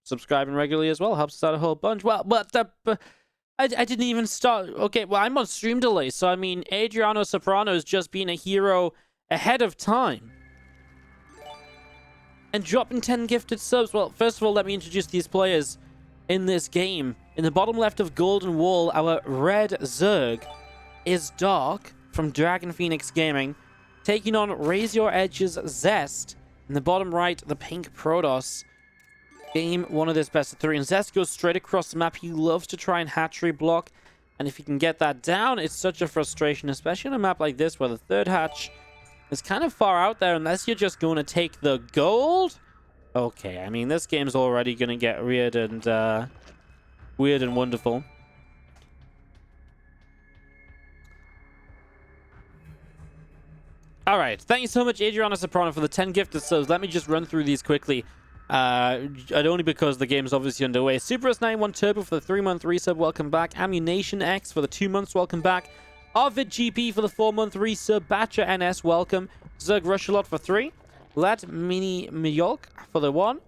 subscribing regularly as well. Helps us out a whole bunch. Well, I didn't even start. Okay, well, I'm on stream delay, so I mean, Adriano Soprano is just being a hero ahead of time. And dropping 10 gifted subs. Well, first of all, let me introduce these players in this game. In the bottom left of Golden Wall, our red Zerg is Dark from Dragon Phoenix Gaming, taking on Raise Your Edge's Zest. In the bottom right, the pink Protoss. Game one of this best of three, and Zest goes straight across the map. He loves to try and hatchery block, and if he can get that down, it's such a frustration, especially on a map like this where the third hatch is kind of far out there unless you're just going to take the gold. Okay, I mean, this game's already going to get weird and wonderful. All right, thank you so much, Adriana Soprano, for the 10 gifted subs. Let me just run through these quickly. Only because the game's obviously underway. SuperS91 Turbo for the 3-month resub, welcome back. Ammunition X for the 2 months, welcome back. Arvid GP for the 4-month resub. Batcher NS, welcome. Zerg Rushalot for 3. Lad Mini Miyolk for the 1.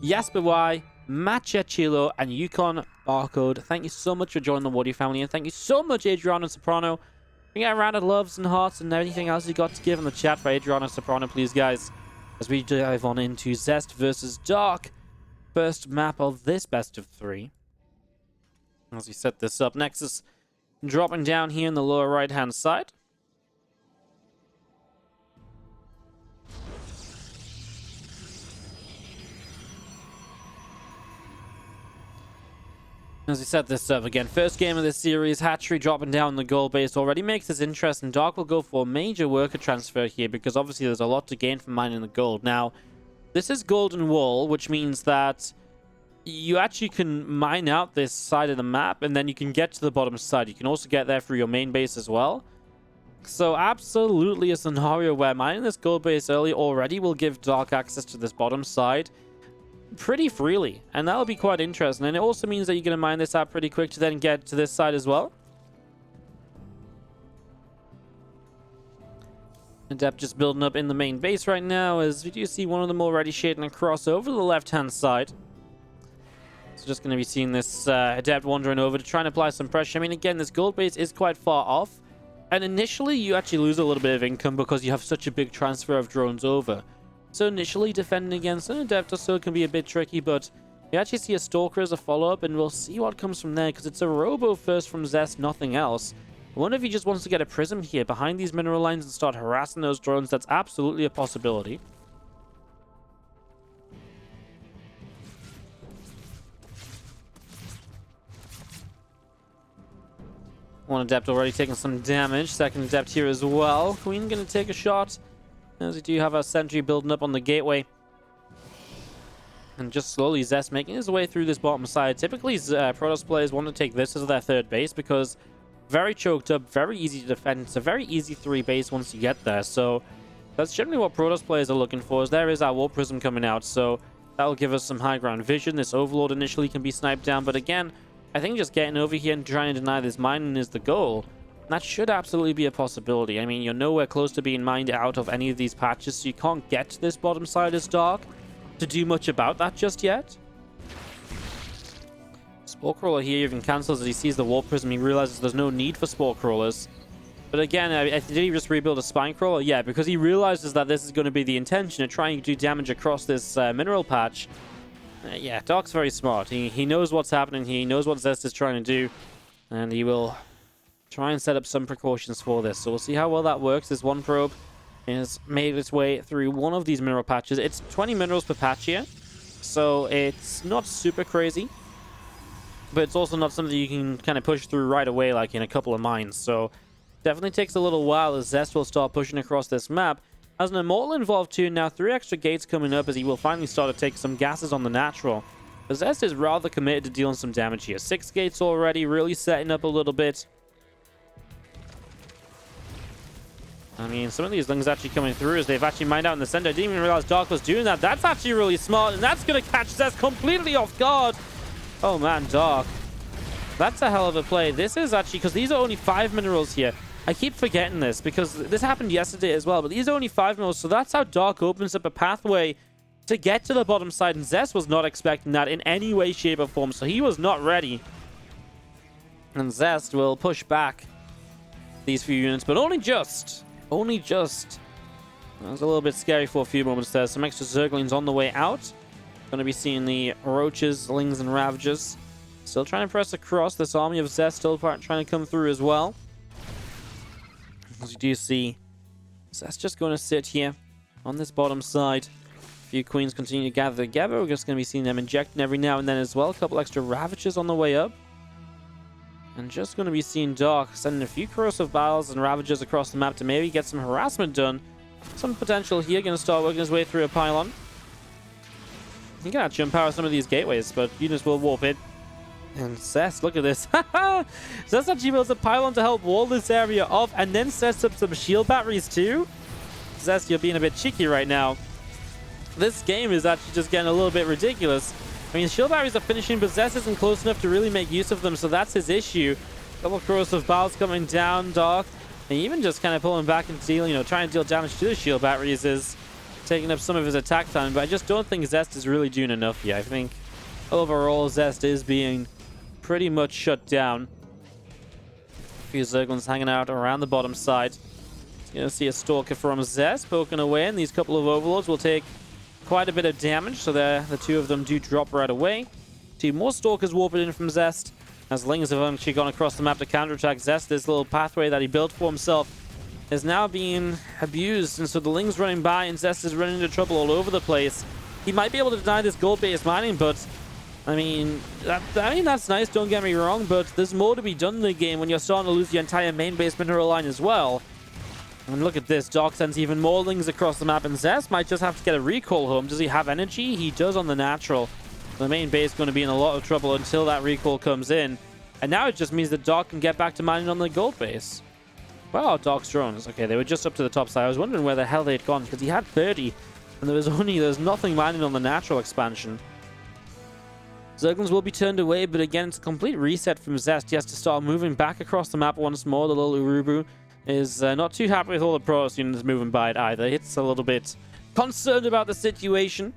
Jasper Y, Matcha Chilo, and Yukon Barcode. Thank you so much for joining the WardiTV family, and thank you so much, Adriana Soprano. We got a round of loves and hearts and anything else you got to give in the chat for Adriana Soprano, please, guys. As we dive on into Zest versus Dark. First map of this best of 3. As we set this up, Nexus dropping down here in the lower right-hand side. As we set this up again, first game of this series, Hatchery dropping down the gold base already makes this interesting. Dark will go for a major worker transfer here because obviously there's a lot to gain from mining the gold. Now, this is Golden Wall, which means that you actually can mine out this side of the map and then you can get to the bottom side. You can also get there through your main base as well. So absolutely a scenario where mining this gold base early already will give Dark access to this bottom side pretty freely, and that'll be quite interesting. And it also means that you're going to mine this out pretty quick to then get to this side as well. Adept just building up in the main base right now, as we do see one of them already shading across over to the left-hand side. So just going to be seeing this Adept wandering over to try and apply some pressure. I mean, again, this gold base is quite far off, and initially you actually lose a little bit of income because you have such a big transfer of drones over. So initially defending against an Adept or so can be a bit tricky, but you actually see a Stalker as a follow-up, and we'll see what comes from there, because it's a Robo first from Zest, nothing else. I wonder if he just wants to get a Prism here behind these mineral lines and start harassing those drones. That's absolutely a possibility. One Adept already taking some damage. Second Adept here as well. Queen going to take a shot, as we do have our sentry building up on the gateway. And just slowly Zest making his way through this bottom side. Typically, Protoss players want to take this as their third base because very choked up, very easy to defend. It's a very easy 3 base once you get there. So that's generally what Protoss players are looking for. As there is our War Prism coming out, so that'll give us some high ground vision. This Overlord initially can be sniped down, but again, I think just getting over here and trying to deny this mining is the goal. That should absolutely be a possibility. I mean, you're nowhere close to being mined out of any of these patches, so you can't get to this bottom side as Dark to do much about that just yet. Spore Crawler here even cancels as he sees the War Prism. He realizes there's no need for Spore Crawlers. But again, did he just rebuild a Spine Crawler? Yeah, because he realizes that this is going to be the intention of trying to do damage across this mineral patch. Yeah, Dark's very smart. He knows what's happening. He knows what Zest is trying to do. And he will try and set up some precautions for this. So we'll see how well that works. This one probe has made its way through one of these mineral patches. It's 20 minerals per patch here, so it's not super crazy, but it's also not something you can kind of push through right away like in a couple of mines. So definitely takes a little while as Zest will start pushing across this map. As an Immortal involved too, now 3 extra gates coming up as he will finally start to take some gases on the natural. But Zest is rather committed to dealing some damage here. 6 gates already, really setting up a little bit. I mean, some of these things actually coming through as they've actually mined out in the center. I didn't even realize Dark was doing that. That's actually really smart, and that's going to catch Zest completely off guard. Oh man, Dark. That's a hell of a play. This is actually, because these are only 5 minerals here. I keep forgetting this because this happened yesterday as well, but these are only 5 minerals, so that's how Dark opens up a pathway to get to the bottom side, and Zest was not expecting that in any way, shape, or form, so he was not ready. And Zest will push back these few units, but only just. Only just. That was a little bit scary for a few moments there. Some extra Zerglings on the way out. Going to be seeing the Roaches, Lings, and Ravagers. Still trying to press across. This army of Zest still trying to come through as well. As you do see, Zest just going to sit here on this bottom side. A few Queens continue to gather together. We're just going to be seeing them injecting every now and then as well. A couple extra Ravagers on the way up. And just going to be seeing Dark sending a few corrosive battles and Ravagers across the map to maybe get some harassment done. Some potential here. Going to start working his way through a pylon. He can actually empower some of these gateways, but units will warp in. And Zest, look at this. Zest actually builds a pylon to help wall this area off and then sets up some shield batteries too. Zest, you're being a bit cheeky right now. This game is actually just getting a little bit ridiculous. I mean, shield batteries are finishing, but Zest isn't close enough to really make use of them, so that's his issue. Couple of corrosive battles coming down, Dark. And even just kind of pulling back and deal, trying to deal damage to the shield batteries is taking up some of his attack time. But I just don't think Zest is really doing enough here. I think overall Zest is being pretty much shut down. A few Zerglings hanging out around the bottom side. You're going to see a Stalker from Zest poking away, and these couple of Overlords will take quite a bit of damage, so the two of them do drop right away. 2 more Stalkers warping in from Zest, as Lings have actually gone across the map to counterattack Zest. This little pathway that he built for himself is now being abused, and so the Lings running by, and Zest is running into trouble all over the place. He might be able to deny this gold-based mining, but I mean, that's nice, don't get me wrong, but there's more to be done in the game when you're starting to lose the entire main base mineral line as well. And look at this, Dark sends even more Lings across the map, and Zest might just have to get a recall home. Does he have energy? He does on the natural. The main base is going to be in a lot of trouble until that recall comes in. And now it just means that Dark can get back to mining on the gold base. Wow, Dark's drones. Okay, they were just up to the top side. I was wondering where the hell they'd gone, because he had 30, and there's nothing mining on the natural expansion. Zerglings will be turned away, but again, it's a complete reset from Zest. He has to start moving back across the map once more. The little Urubu is not too happy with all the Protoss units moving by it either. It's a little bit concerned about the situation.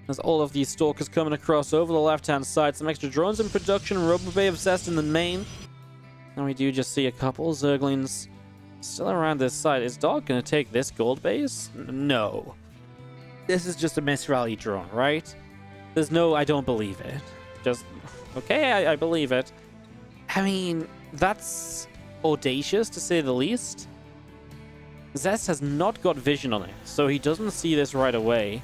There's all of these Stalkers coming across over the left-hand side. Some extra drones in production. Robo Bay of Zest in the main. And we do just see a couple Zerglings still around this side. Is Dark going to take this gold base? No. This is just a misrally drone, right? There's no, I don't believe it. Just, okay, I believe it. I mean, that's audacious to say the least. Zest has not got vision on it, so he doesn't see this right away.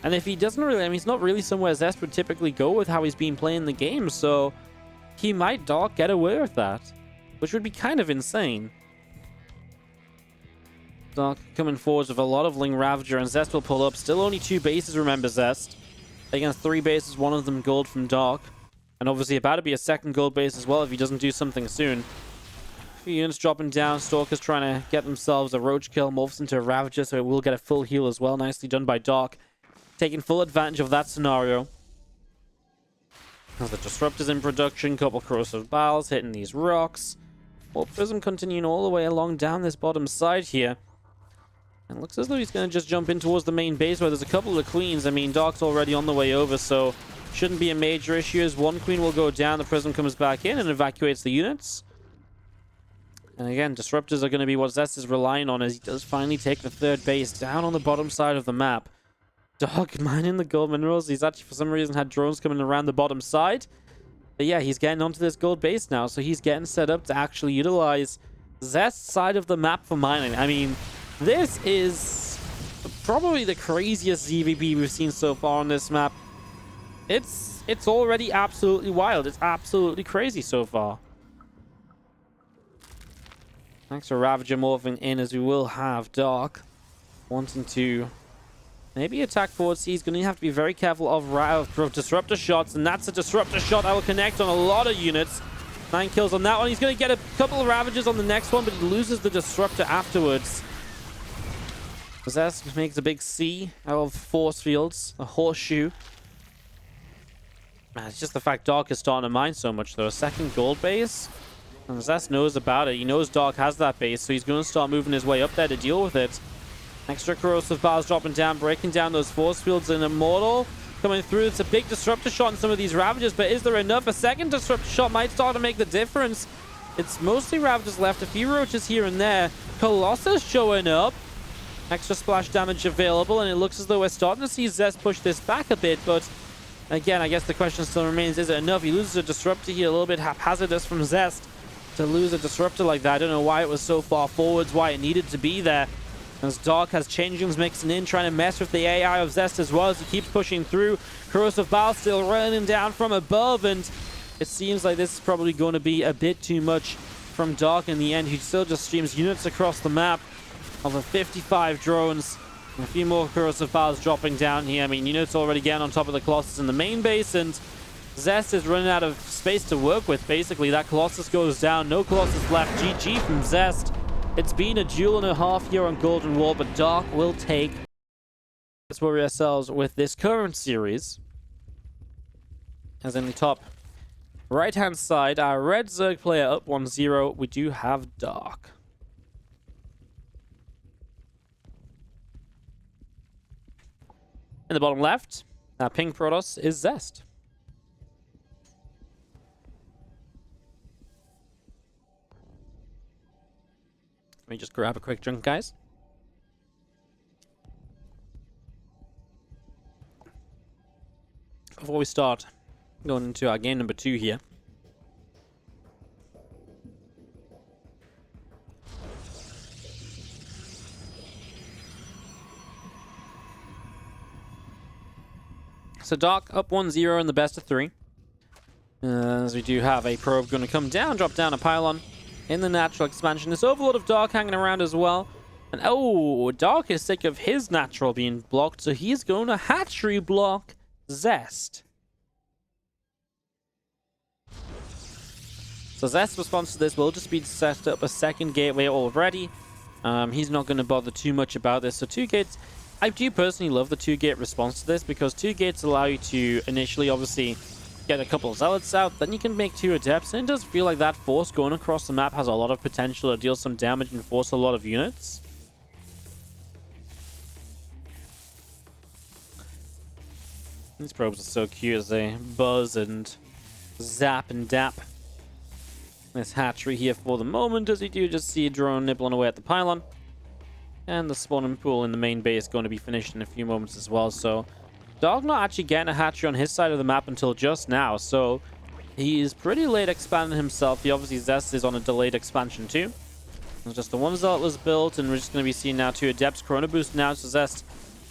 And if he doesn't really, I mean, it's not really somewhere Zest would typically go with how he's been playing the game, so he might Dark get away with that, which would be kind of insane. Dark coming forwards with a lot of Ling Ravager, and Zest will pull up. Still only 2 bases, remember Zest. Against 3 bases, 1 of them gold from Dark. And obviously about to be a second gold base as well if he doesn't do something soon. A few units dropping down. Stalkers trying to get themselves a Roach kill. Morphs into a Ravager, so it will get a full heal as well. Nicely done by Dark. Taking full advantage of that scenario. As the Disruptor's in production. Couple corrosive battles hitting these rocks. Well, Prism continuing all the way along down this bottom side here. And it looks as though he's going to just jump in towards the main base where there's a couple of Queens. I mean, Dark's already on the way over, so shouldn't be a major issue as 1 Queen will go down. The Prism comes back in and evacuates the units. And again, Disruptors are going to be what Zest is relying on as he does finally take the 3rd base down on the bottom side of the map. Dark mining the gold minerals. He's actually, for some reason, had drones coming around the bottom side. But yeah, he's getting onto this gold base now, so he's getting set up to actually utilize Zest's side of the map for mining. I mean, this is probably the craziest ZvP we've seen so far on this map. It's already absolutely wild. It's absolutely crazy so far. Thanks for Ravager morphing in, as we will have Dark wanting to maybe attack forward. So he's going to have to be very careful of Disruptor shots, and that's a Disruptor shot that will connect on a lot of units. 9 kills on that one. He's going to get a couple of Ravagers on the next one, but he loses the Disruptor afterwards. Zest makes a big C out of force fields, a horseshoe. Man, it's just the fact Dark is starting to mine so much, though. A second gold base. And Zest knows about it. He knows Dark has that base, so he's going to start moving his way up there to deal with it. Extra corrosive bars dropping down, breaking down those force fields, and Immortal coming through. It's a big disruptor shot in some of these Ravagers, but is there enough? A second disruptor shot might start to make the difference. It's mostly Ravagers left, a few Roaches here and there. Colossus showing up. Extra splash damage available, and it looks as though we're starting to see Zest push this back a bit, but again, I guess the question still remains, is it enough? He loses a disruptor here, a little bit haphazardous from Zest to lose a disruptor like that. I don't know why it was so far forwards, why it needed to be there. As Dark has changelings mixing in, trying to mess with the AI of Zest as well as he keeps pushing through. Corrosive Bile still running down from above, and it seems like this is probably going to be a bit too much from Dark in the end. He still just streams units across the map. Over 55 drones. A few more corrosive bars dropping down here. I mean, units already getting on top of the Colossus in the main base, and Zest is running out of space to work with, basically. That Colossus goes down. No Colossus left. GG from Zest. It's been a duel and a half here on Golden Wall, but Dark will take. Let's worry ourselves with this current series. As in the top right-hand side, our red Zerg player up 1-0. We do have Dark. In the bottom left, our pink Protoss is Zest. Let me just grab a quick drink, guys. Before we start going into our game number 2 here. So Dark up 1-0 in the best of 3. As we do have a probe going to come down, drop down a pylon in the natural expansion. This Overlord of Dark hanging around as well. And oh, Dark is sick of his natural being blocked, so he's going to Hatchery block Zest. So Zest's response to this will just be to set up a second gateway already. He's not going to bother too much about this. So 2 gates. I do personally love the 2-gate response to this, because 2 gates allow you to initially obviously get a couple of Zealots out, then you can make 2 Adepts, and it does feel like that force going across the map has a lot of potential to deal some damage and force a lot of units. These probes are so cute as they buzz and zap and dap. This hatchery here for the moment, as you do just see a drone nibbling away at the pylon. And the spawning pool in the main base is going to be finished in a few moments as well. So Dark not actually getting a hatchery on his side of the map until just now. So he is pretty late expanding himself. He obviously Zest is on a delayed expansion too. It's just the one Zealot was built, and we're just going to be seeing now 2 Adepts. Chrono boost now, so Zest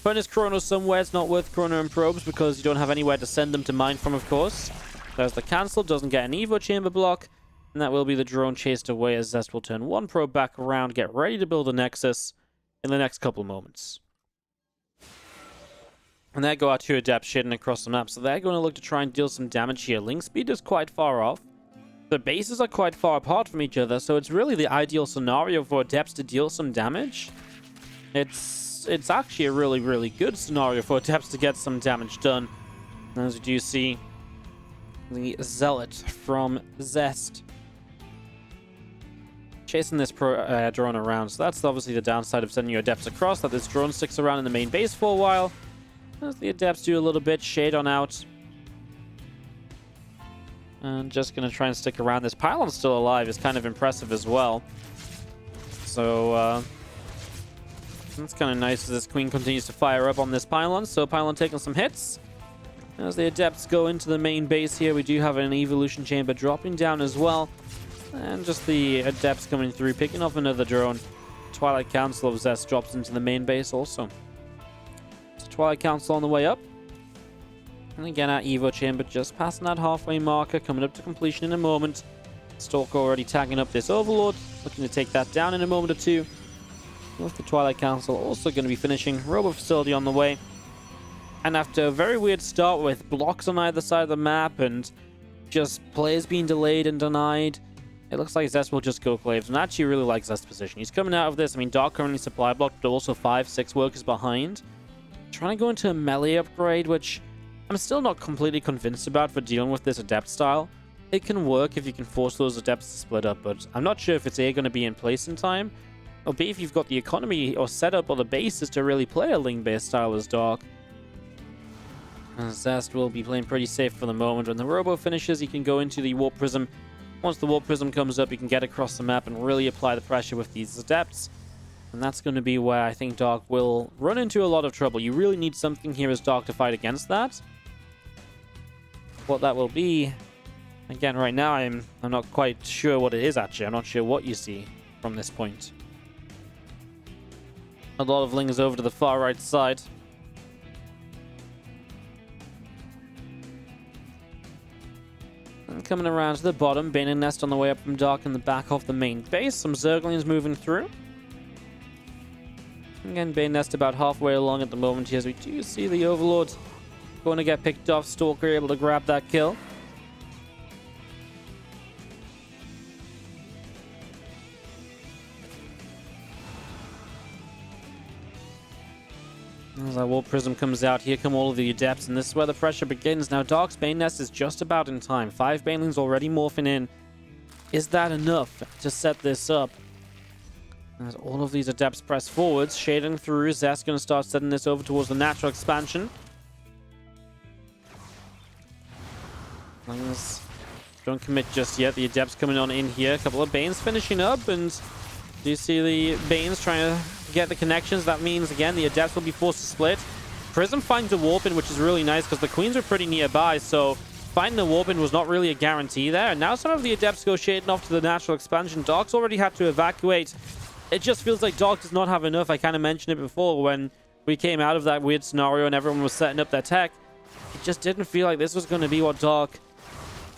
putting his Chrono somewhere. It's not worth Chrono and probes because you don't have anywhere to send them to mine from, of course. There's the cancel, doesn't get an Evo chamber block. And that will be the drone chased away as Zest will turn 1 probe back around, get ready to build a Nexus in the next couple of moments. And there go our 2 Adepts shading across the map. So they're going to look to try and deal some damage here. Link speed is quite far off. The bases are quite far apart from each other, so it's really the ideal scenario for Adepts to deal some damage. It's actually a really, really good scenario for Adepts to get some damage done. As you do see, the Zealot from Zest chasing this drone around. So that's obviously the downside of sending your Adepts across, that this drone sticks around in the main base for a while. As the Adepts do a little bit, shade on out. And just going to try and stick around. This pylon's still alive is kind of impressive as well. So, that's kind of nice as this Queen continues to fire up on this pylon. So pylon taking some hits. As the Adepts go into the main base here, we do have an Evolution Chamber dropping down as well. And just the Adepts coming through, picking off another drone. Twilight Council of Zest drops into the main base also. So Twilight Council on the way up. And again, our Evo Chamber just passing that halfway marker, coming up to completion in a moment. Stalker already tagging up this Overlord, looking to take that down in a moment or two. With the Twilight Council also going to be finishing. Robo Facility on the way. And after a very weird start with blocks on either side of the map and just players being delayed and denied, it looks like Zest will just go Claves, and I actually really like Zest's position. He's coming out of this. I mean, Dark currently supply blocked, but also 5-6 workers behind. Trying to go into a melee upgrade, which I'm still not completely convinced about for dealing with this Adept style. It can work if you can force those Adepts to split up, but I'm not sure if it's A, going to be in place in time, Or B, if you've got the economy or setup or the basis to really play a link-based style as Dark. Zest will be playing pretty safe for the moment. When the Robo finishes, he can go into the Warp Prism. Once the Warp Prism comes up, you can get across the map and really apply the pressure with these Adepts. And that's going to be where I think Dark will run into a lot of trouble. You really need something here as Dark to fight against that. What that will be, again, right now, I'm not quite sure what it is, actually. I'm not sure what you see from this point. A lot of lings over to the far right side. And coming around to the bottom, Bane and Nest on the way up from Dark in the back of the main base. Some Zerglings moving through. Again, Bane Nest about halfway along at the moment here, as we do see the Overlord going to get picked off. Stalker able to grab that kill. As our Warp Prism comes out, here come all of the Adepts, and this is where the pressure begins. Now, Dark's Bane Nest is just about in time. 5 Banelings already morphing in. Is that enough to set this up? As all of these Adepts press forwards, shading through, Zest going to start setting this over towards the natural expansion. Lings don't commit just yet. The Adepts coming on in here. A couple of Banes finishing up, and do you see the Banes trying to get the connections? That means, again, the Adepts will be forced to split. Prism finds a warp in, which is really nice because the Queens are pretty nearby, so finding the warp in was not really a guarantee there. And now some of the Adepts go shading off to the natural expansion. Dark's already had to evacuate. It just feels like Dark does not have enough. I kind of mentioned it before when we came out of that weird scenario and everyone was setting up their tech. It just didn't feel like this was going to be what Dark...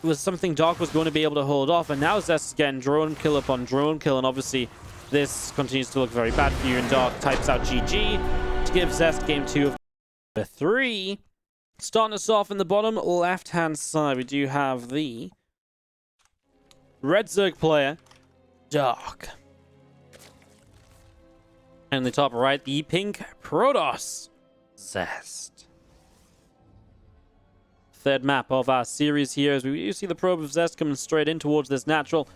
It was something Dark was going to be able to hold off. And now Zest is getting drone kill upon drone kill, and obviously this continues to look very bad for you, and Dark types out GG to give Zest game 2 of the 3. Starting us off in the bottom left-hand side, we do have the Red Zerg player, Dark. And in the top right, the pink Protoss, Zest. Third map of our series here, as we do see the probe of Zest coming straight in towards this natural.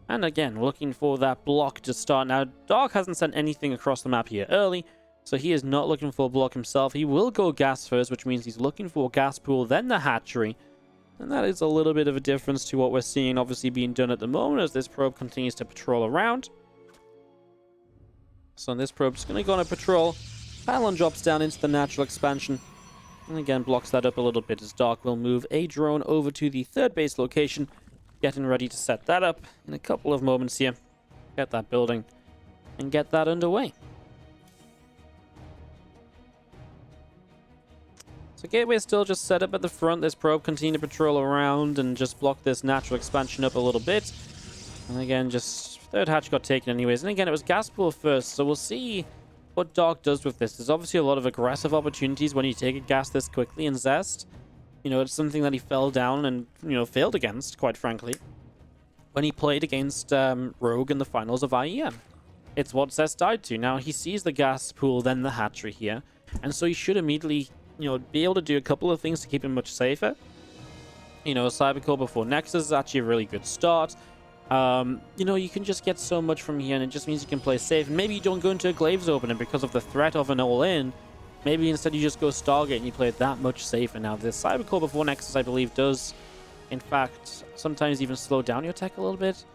And again, looking for that block to start. Now, Dark hasn't sent anything across the map here early, so he is not looking for a block himself. He will go gas first, which means he's looking for a gas pool, then the hatchery. And that is a little bit of a difference to what we're seeing obviously being done at the moment as this probe continues to patrol around. So this probe's going to go on a patrol. Pylon drops down into the natural expansion. And again, blocks that up a little bit as Dark will move a drone over to the third base location. Getting ready to set that up in a couple of moments here. Get that building and get that underway. So Gateway still just set up at the front. This probe continue to patrol around and just block this natural expansion up a little bit. And again, just third hatch got taken anyways. And again, it was gas pool first, so we'll see what Dark does with this. There's obviously a lot of aggressive opportunities when you take a gas this quickly in Zest. You know, it's something that he fell down and, you know, failed against, quite frankly, when he played against Rogue in the finals of IEM. It's what Zest died to. Now, he sees the gas pool, then the hatchery here, and so he should immediately, you know, be able to do a couple of things to keep him much safer. You know, Cybercore before Nexus is actually a really good start. You know, you can just get so much from here, and it just means you can play safe. And maybe you don't go into a Glaives opener because of the threat of an all-in. Maybe instead you just go Stargate and you play it that much safer. Now, this Cybercore before Nexus, I believe, does, in fact, sometimes even slow down your tech a little bit.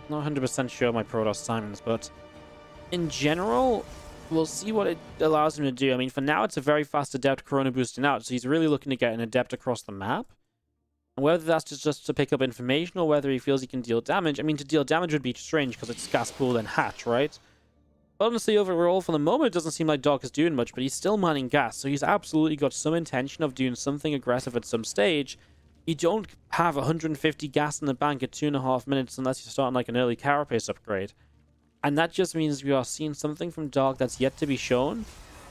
Not 100% sure my Protoss timings, but in general, we'll see what it allows him to do. I mean, for now, it's a very fast Adept Corona boosting out, so he's really looking to get an Adept across the map. And whether that's just to pick up information or whether he feels he can deal damage. I mean, to deal damage would be strange because it's gas pool and hatch, right? But honestly, overall, for the moment, it doesn't seem like Dark is doing much, but he's still mining gas, so he's absolutely got some intention of doing something aggressive at some stage. You don't have 150 gas in the bank at 2.5 minutes unless you're starting like an early carapace upgrade. And that just means we are seeing something from Dark that's yet to be shown.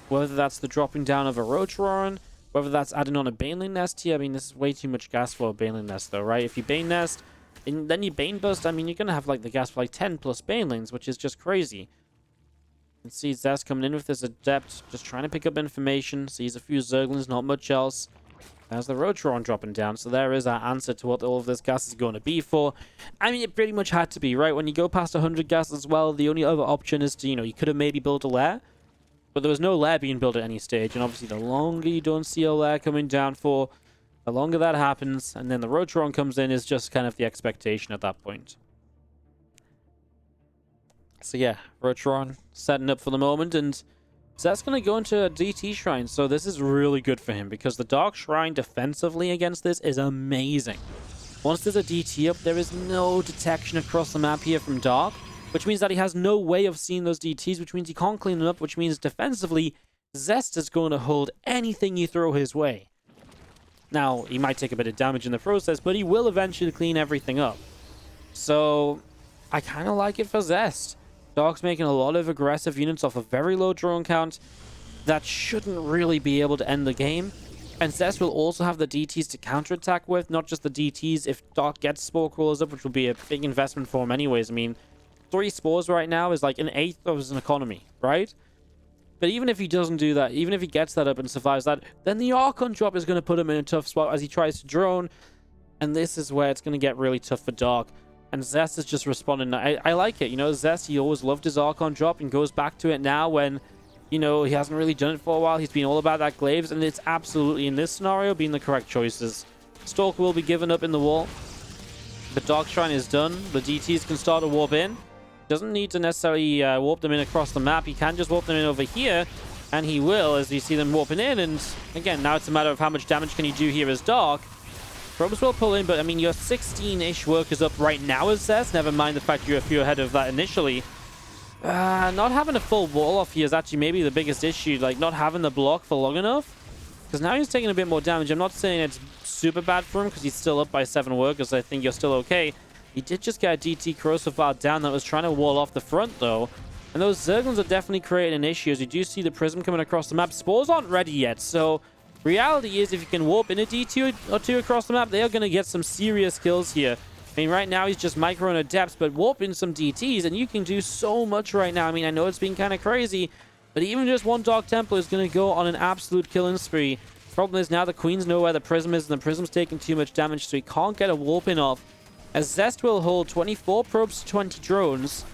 Whether that's the dropping down of a Roach Roaring, whether that's adding on a Baneling Nest here. I mean, this is way too much gas for a Baneling Nest, though, right? If you Bane Nest, and then you Bane Burst, I mean, you're going to have like the gas for like 10 plus Banelings, which is just crazy. You can see Zest coming in with this Adept, just trying to pick up information. Sees a few Zerglings, not much else. There's the Rotron dropping down, so there is our answer to what all of this gas is going to be for. I mean, it pretty much had to be, right? When you go past 100 gas as well, the only other option is to, you could have maybe built a lair, but there was no lair being built at any stage, and obviously the longer you don't see a lair coming down for, the longer that happens, and then the Rotron comes in is just kind of the expectation at that point. So yeah, Rotron setting up for the moment, and Zest's going to go into a DT Shrine, so this is really good for him, because the Dark Shrine defensively against this is amazing. Once there's a DT up, there is no detection across the map here from Dark, which means that he has no way of seeing those DTs, which means he can't clean them up, which means defensively, Zest is going to hold anything you throw his way. Now, he might take a bit of damage in the process, but he will eventually clean everything up. So, I kind of like it for Zest. Dark's making a lot of aggressive units off a very low drone count that shouldn't really be able to end the game. And Zest will also have the DTs to counterattack with, not just the DTs if Dark gets Spore Crawlers up, which will be a big investment for him anyways. I mean, 3 Spores right now is like an eighth of his economy, right? But even if he doesn't do that, even if he gets that up and survives that, then the Archon drop is going to put him in a tough spot as he tries to drone. And this is where it's going to get really tough for Dark. And Zest is just responding. I like it. Zest, he always loved his Archon drop and goes back to it now when, he hasn't really done it for a while. He's been all about that Glaives, and it's absolutely, in this scenario, being the correct choices. Stalker will be given up in the wall. The Dark Shrine is done. The DTs can start to warp in. Doesn't need to necessarily warp them in across the map. He can just warp them in over here, and he will as you see them warping in. And again, now it's a matter of how much damage can he do here as Dark. Probes will pull in, but I mean, you're 16-ish workers up right now as Zest. Never mind the fact you're a few ahead of that initially. Not having a full wall off here is actually maybe the biggest issue. Like, not having the block for long enough. Because now he's taking a bit more damage. I'm not saying it's super bad for him because he's still up by 7 workers. I think you're still okay. He did just get a DT corrosive bar down that was trying to wall off the front, though. And those Zerglings are definitely creating an issue. As you do see the Prism coming across the map. Spores aren't ready yet, so reality is if you can warp in a DT or 2 across the map, they are going to get some serious kills here. I mean, right now he's just micro and adepts, but warp in some DTs, and you can do so much right now. I mean, I know it's been kind of crazy, but even just one Dark Templar is going to go on an absolute killing spree. Problem is now the Queens know where the Prism is, and the Prism's taking too much damage, so he can't get a warp in off. As Zest will hold 24 probes to 20 drones.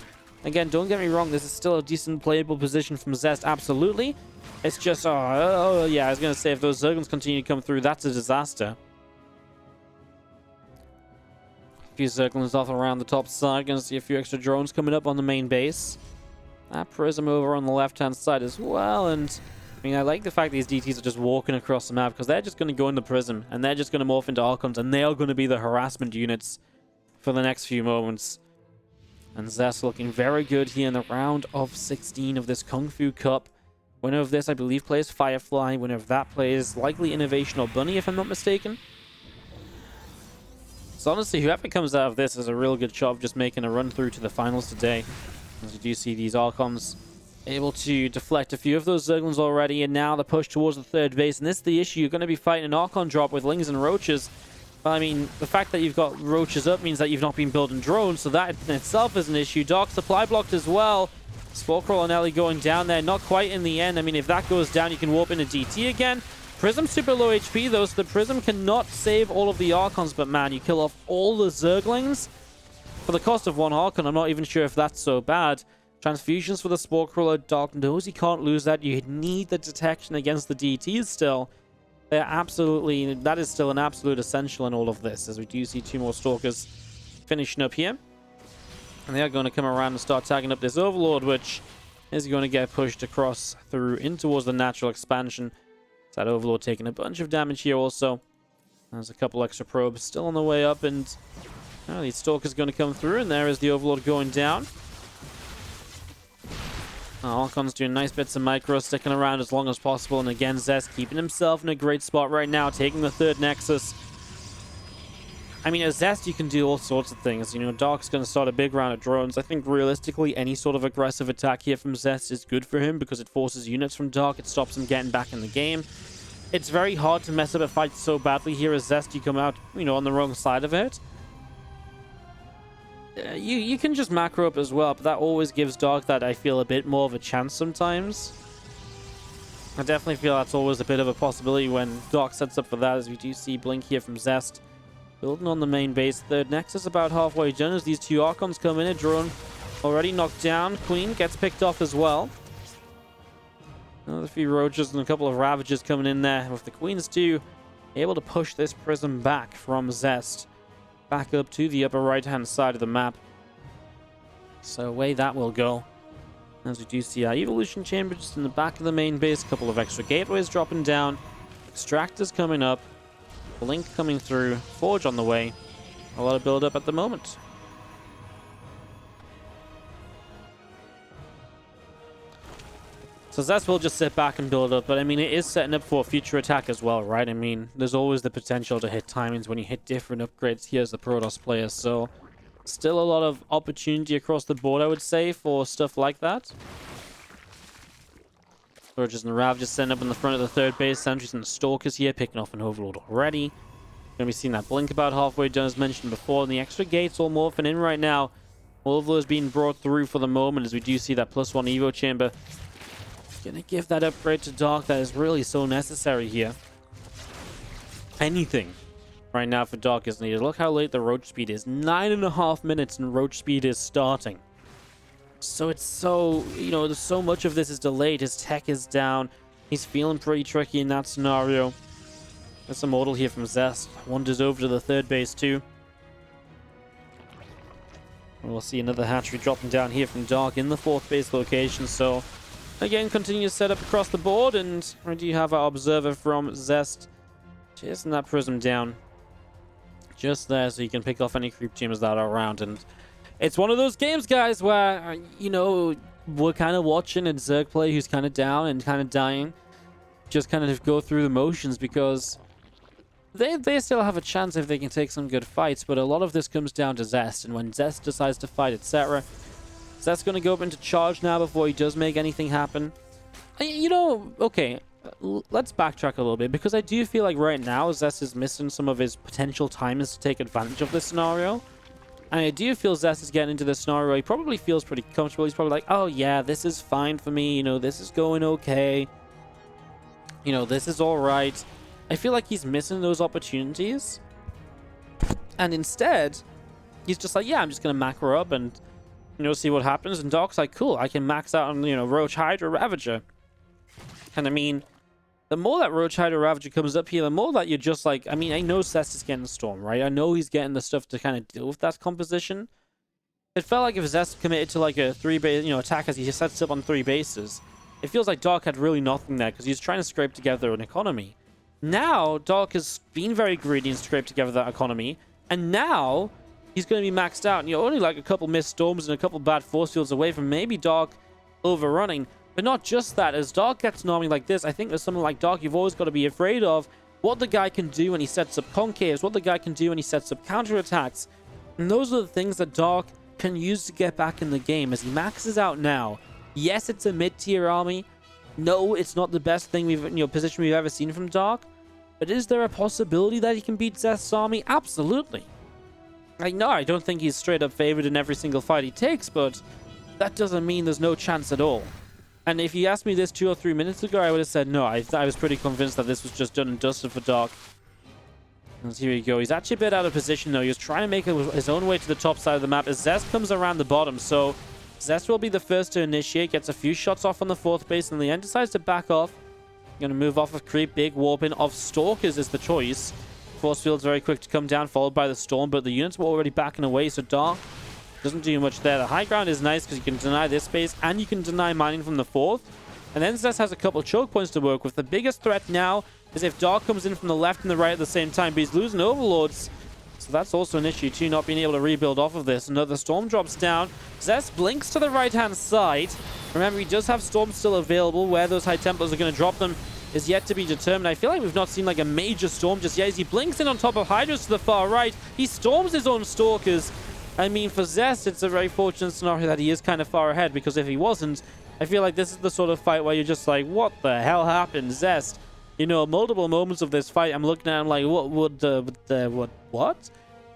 Again, don't get me wrong, this is still a decent playable position from Zest, absolutely. It's just, oh yeah, I was going to say, if those Zerglings continue to come through, that's a disaster. A few Zerglings off around the top side. Going to see a few extra drones coming up on the main base. That Prism over on the left-hand side as well. And, I mean, I like the fact these DTs are just walking across the map because they're just going to go in the Prism. And they're just going to morph into Archons. And they are going to be the harassment units for the next few moments. And Zest looking very good here in the round of 16 of this Kung Fu Cup. Winner of this, I believe, plays Firefly. Winner of that plays likely Innovation or Bunny, if I'm not mistaken. So honestly, whoever comes out of this is a real good shot of just making a run through to the finals today. As you do see these Archons able to deflect a few of those Zerglings already, and now the push towards the third base. And this is the issue. You're going to be fighting an Archon drop with Lings and Roaches. Well, I mean, the fact that you've got Roaches up means that you've not been building drones, so that in itself is an issue. Dark supply blocked as well. Sporecrawl and Ellie going down there. Not quite in the end. I mean, if that goes down, you can warp into DT again. Prism super low HP though, so the Prism cannot save all of the Archons, but man, you kill off all the Zerglings for the cost of 1 Archon. I'm not even sure if that's so bad. Transfusions for the Spore Crawler. Dark knows he can't lose that. You need the detection against the DTs still. They're absolutely, that is still an absolute essential in all of this, as we do see 2 more Stalkers finishing up here. And they are going to come around and start tagging up this Overlord, which is going to get pushed across through in towards the natural expansion. That Overlord taking a bunch of damage here also. There's a couple extra probes still on the way up, and the Stalker's going to come through, and there is the Overlord going down. Archon's doing nice bits of micro, sticking around as long as possible, and again, Zest keeping himself in a great spot right now, taking the 3rd Nexus. I mean, as Zest, you can do all sorts of things. Dark's going to start a big round of drones. I think realistically, any sort of aggressive attack here from Zest is good for him because it forces units from Dark. It stops him getting back in the game. It's very hard to mess up a fight so badly here as Zest. You come out, on the wrong side of it. You can just macro up as well, but that always gives Dark that, I feel, a bit more of a chance sometimes. I definitely feel that's always a bit of a possibility when Dark sets up for that, as we do see Blink here from Zest. Building on the main base. Third Nexus about halfway done as these two Archons come in. A drone already knocked down. Queen gets picked off as well. Another few Roaches and a couple of Ravagers coming in there. With the Queens too, able to push this Prism back from Zest. Back up to the upper right-hand side of the map. So away that will go. As we do see our Evolution Chamber just in the back of the main base. A couple of extra gateways dropping down. Extractors coming up. Blink coming through. Forge on the way. A lot of build-up at the moment. So Zest will just sit back and build up. But I mean, it is setting up for future attack as well, right? I mean, there's always the potential to hit timings when you hit different upgrades here as the Protoss player. So still a lot of opportunity across the board, I would say, for stuff like that. Surges and Rav just setting up in the front of the third base. Sentries and the Stalkers here, picking off an Overlord already. Going to be seeing that Blink about halfway done, as mentioned before. And the extra gates all morphing in right now. All of those being brought through for the moment, as we do see that +1 Evo Chamber. Going to give that upgrade to Dark that is really so necessary here. Anything right now for Dark is needed. Look how late the Roach speed is. 9.5 minutes and Roach speed is starting. So it's so, there's so much of this is delayed. His tech is down. He's feeling pretty tricky in that scenario. There's some Immortal here from Zest. Wanders over to the third base too. And we'll see another Hatchery dropping down here from Dark in the fourth base location. So again, continue to set up across the board. And we do have our Observer from Zest chasing that Prism down. Just there, so you can pick off any creep teams that are around. And it's one of those games, guys, where, we're kind of watching a Zerg play who's kind of down and kind of dying. Just kind of go through the motions, because they still have a chance if they can take some good fights. But a lot of this comes down to Zest. And when Zest decides to fight, etc., Zest's going to go up into charge now before he does make anything happen. Okay, let's backtrack a little bit, because I do feel like right now Zest is missing some of his potential timers to take advantage of this scenario. And I do feel Zest is getting into this scenario. He probably feels pretty comfortable. He's probably like, oh yeah, this is fine for me. This is going okay. This is all right. I feel like he's missing those opportunities. And instead, he's just like, yeah, I'm just going to macro up and, see what happens. And Dark's like, cool, I can max out on, Roach, Hydra, Ravager. And I mean, the more that Roach, Hydra, Ravager comes up here, the more that you're just like, I mean, I know Zest is getting Storm, right? I know he's getting the stuff to kind of deal with that composition. It felt like if Zest committed to like a 3-base, attack as he sets up on 3 bases, it feels like Dark had really nothing there, because he's trying to scrape together an economy. Now, Dark has been very greedy and scraped together that economy, and now he's going to be maxed out. And you're only like a couple missed storms and a couple bad force fields away from maybe Dark overrunning. But not just that, as Dark gets an army like this, I think there's something like Dark you've always got to be afraid of what the guy can do when he sets up concaves, what the guy can do when he sets up counterattacks. And those are the things that Dark can use to get back in the game as he maxes out now. Yes, it's a mid-tier army. No, it's not the best thing position we've ever seen from Dark. But is there a possibility that he can beat Zest's army? Absolutely. No, I don't think he's straight up favored in every single fight he takes, but that doesn't mean there's no chance at all. And if you asked me this 2 or 3 minutes ago, I would have said no. I was pretty convinced that this was just done and dusted for Dark. And here we go. He's actually a bit out of position, though. He was trying to make his own way to the top side of the map as Zest comes around the bottom. So Zest will be the first to initiate, gets a few shots off on the 4th base, and in the end decides to back off. Going to move off of creep. Big warping of Stalkers is the choice. Force field's very quick to come down, followed by the Storm, but the units were already backing away, so Dark doesn't do much there. The high ground is nice because you can deny this base and you can deny mining from the 4th. And then Zest has a couple of choke points to work with. The biggest threat now is if Dark comes in from the left and the right at the same time, but he's losing Overlords. So that's also an issue too, not being able to rebuild off of this. Another Storm drops down. Zest blinks to the right-hand side. Remember, he does have Storms still available. Where those High Templars are going to drop them is yet to be determined. I feel like we've not seen like a major Storm just yet. As he blinks in on top of Hydras to the far right, he storms his own Stalkers. I mean, for Zest, it's a very fortunate scenario that he is kind of far ahead, because if he wasn't, I feel like this is the sort of fight where you're just like, what the hell happened, Zest? Multiple moments of this fight, I'm looking at him like, what?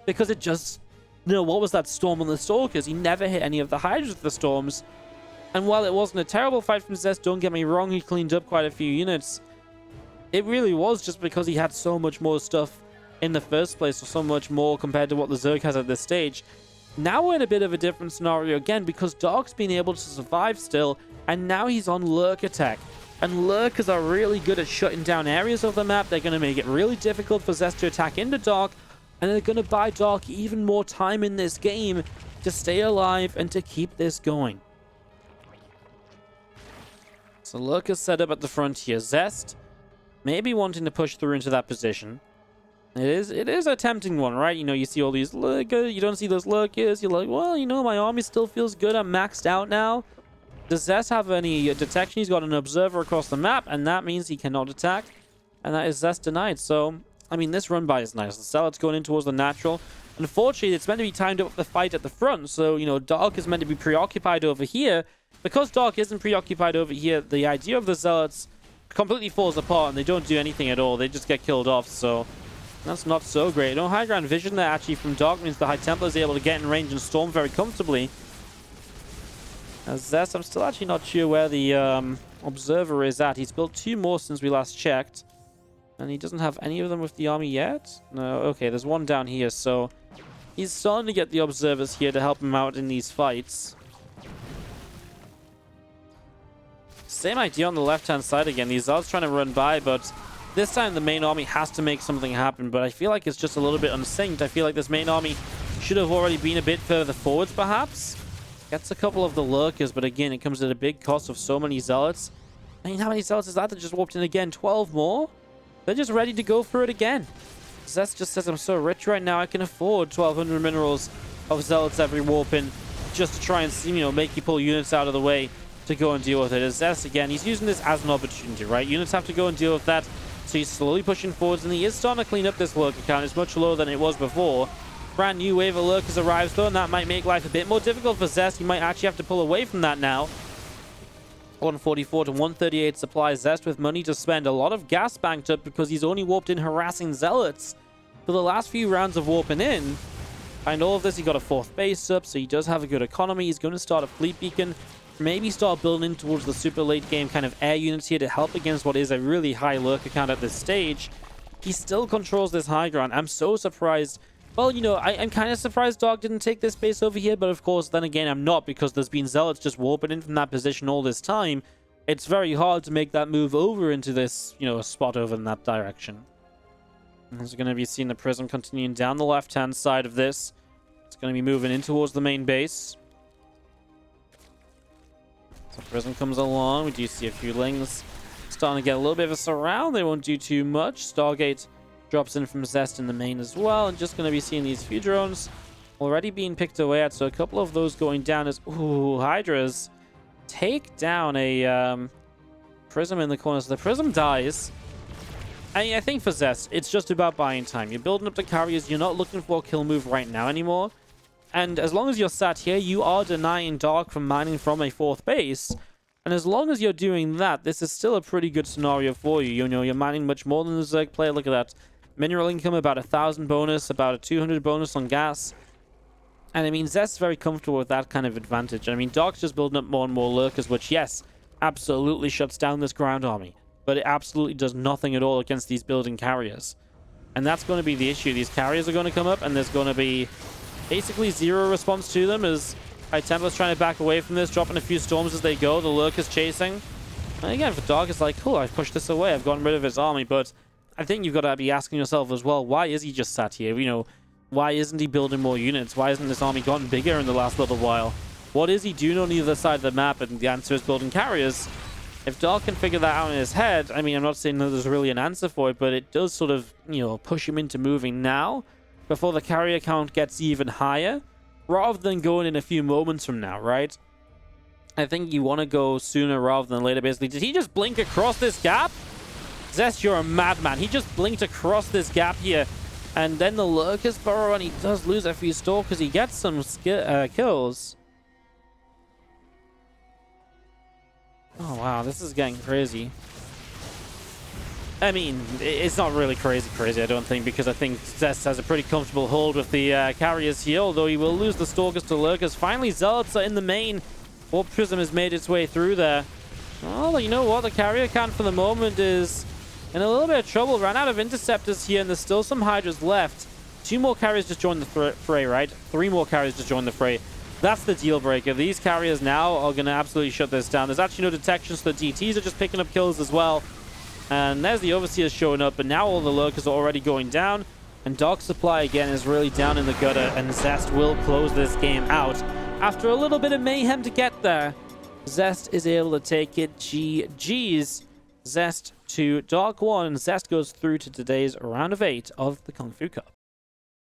Because it just, what was that Storm on the Stalkers? He never hit any of the Hydras with the Storms. And while it wasn't a terrible fight from Zest, don't get me wrong, he cleaned up quite a few units. It really was just because he had so much more stuff in the first place, or so much more compared to what the Zerg has at this stage. Now we're in a bit of a different scenario again, because Dark's been able to survive still, and now he's on Lurker tech. And Lurkers are really good at shutting down areas of the map. They're going to make it really difficult for Zest to attack into Dark, and they're going to buy Dark even more time in this game to stay alive and to keep this going. So Lurker's set up at the front here. Zest maybe wanting to push through into that position. It is a tempting one, right? You know, you see all these Lurkers, you don't see those Lurkers, you're like, well, you know, my army still feels good, I'm maxed out now. Does Zest have any detection? He's got an observer across the map, and that means he cannot attack, and that is Zest denied. So, I mean, this run by is nice. The Zealot's going in towards the natural. Unfortunately, it's meant to be timed up with the fight at the front, so, you know, Dark is meant to be preoccupied over here. Because Dark isn't preoccupied over here, the idea of the Zealots completely falls apart, and they don't do anything at all. They just get killed off, so that's not so great. No high ground vision there, actually, from Dark means the High Templar is able to get in range and storm very comfortably. As Zest, I'm still actually not sure where the observer is at. He's built 2 more since we last checked. And he doesn't have any of them with the army yet? No, okay, there's one down here, so he's starting to get the observers here to help him out in these fights. Same idea on the left-hand side again. These Zealots trying to run by, but this time the main army has to make something happen. But I feel like it's just a little bit unsynced. I feel like this main army should have already been a bit further forwards, perhaps. Gets a couple of the Lurkers, but again, it comes at a big cost of so many Zealots. I mean, how many Zealots is that that just warped in again? 12 more? They're just ready to go for it again. Zest just says, I'm so rich right now, I can afford 1,200 minerals of Zealots every warp in, just to try and, you know, make you pull units out of the way to go and deal with it. As Zest, again, he's using this as an opportunity, right? Units have to go and deal with that, so he's slowly pushing forwards, and he is starting to clean up this Lurker count. It's much lower than it was before. Brand new wave of Lurkers arrives, though, and that might make life a bit more difficult for Zest. He might actually have to pull away from that now. 144 to 138 supply. Zest with money to spend. A lot of gas banked up because he's only warped in harassing Zealots for the last few rounds of warping in. And all of this, he got a 4th base up, so he does have a good economy. He's going to start a fleet beacon. Maybe start building towards the super late game kind of air units here to help against what is a really high Lurker count at this stage. He still controls this high ground. I'm so surprised. Well, you know, I'm kind of surprised Dark didn't take this base over here, but of course, then again, I'm not, because there's been Zealots just warping in from that position all this time. It's very hard to make that move over into this, you know, spot over in that direction. As we're going to be seeing the Prism continuing down the left-hand side of this. It's going to be moving in towards the main base. So Prism comes along. We do see a few Lings starting to get a little bit of a surround. They won't do too much. Stargate drops in from Zest in the main as well. And just going to be seeing these few drones already being picked away at. So a couple of those going down as... Ooh, Hydras take down a Prism in the corner. So the Prism dies. I think for Zest, it's just about buying time. You're building up the carriers. You're not looking for a kill move right now anymore. And as long as you're sat here, you are denying Dark from mining from a 4th base. And as long as you're doing that, this is still a pretty good scenario for you. You know, you're mining much more than the Zerg player. Look at that. Mineral income, about 1,000 bonus, about a 200 bonus on gas. And I mean, Zest's very comfortable with that kind of advantage. I mean, Dark's just building up more and more Lurkers, which, yes, absolutely shuts down this ground army. But it absolutely does nothing at all against these building carriers. And that's going to be the issue. These carriers are going to come up, and there's going to be basically zero response to them as High Templar's trying to back away from this, dropping a few storms as they go. The Lurker's chasing. And again, for Dark, it's like, cool, I've pushed this away. I've gotten rid of his army, but I think you've got to be asking yourself as well, why is he just sat here? You know, why isn't he building more units? Why hasn't this army gotten bigger in the last little while? What is he doing on either side of the map? And the answer is building carriers. If Dark can figure that out in his head, I mean, I'm not saying that there's really an answer for it, but it does sort of, you know, push him into moving now before the carrier count gets even higher, rather than going in a few moments from now, right? I think you want to go sooner rather than later, basically. Did he just blink across this gap? Zest, you're a madman. He just blinked across this gap here. And then the Lurkers burrow, and he does lose a few stalkers. He gets some kills. Oh, wow. This is getting crazy. I mean, it's not really crazy, I don't think, because I think Zest has a pretty comfortable hold with the carriers here, although he will lose the stalkers to Lurkers. Finally, Zealots are in the main. Warp Prism has made its way through there. Well, you know what? The carrier count for the moment is in a little bit of trouble. Ran out of interceptors here, and there's still some Hydras left. 2 more carriers just joined the fray, right? 3 more carriers just joined the fray. That's the deal breaker. These carriers now are going to absolutely shut this down. There's actually no detection, so the DTs are just picking up kills as well. And there's the Overseers showing up, but now all the Lurkers are already going down. And Dark Supply, again, is really down in the gutter, and Zest will close this game out. After a little bit of mayhem to get there, Zest is able to take it. GG's. Zest to Dark 1. Zest goes through to today's round of 8 of the Kung Fu Cup.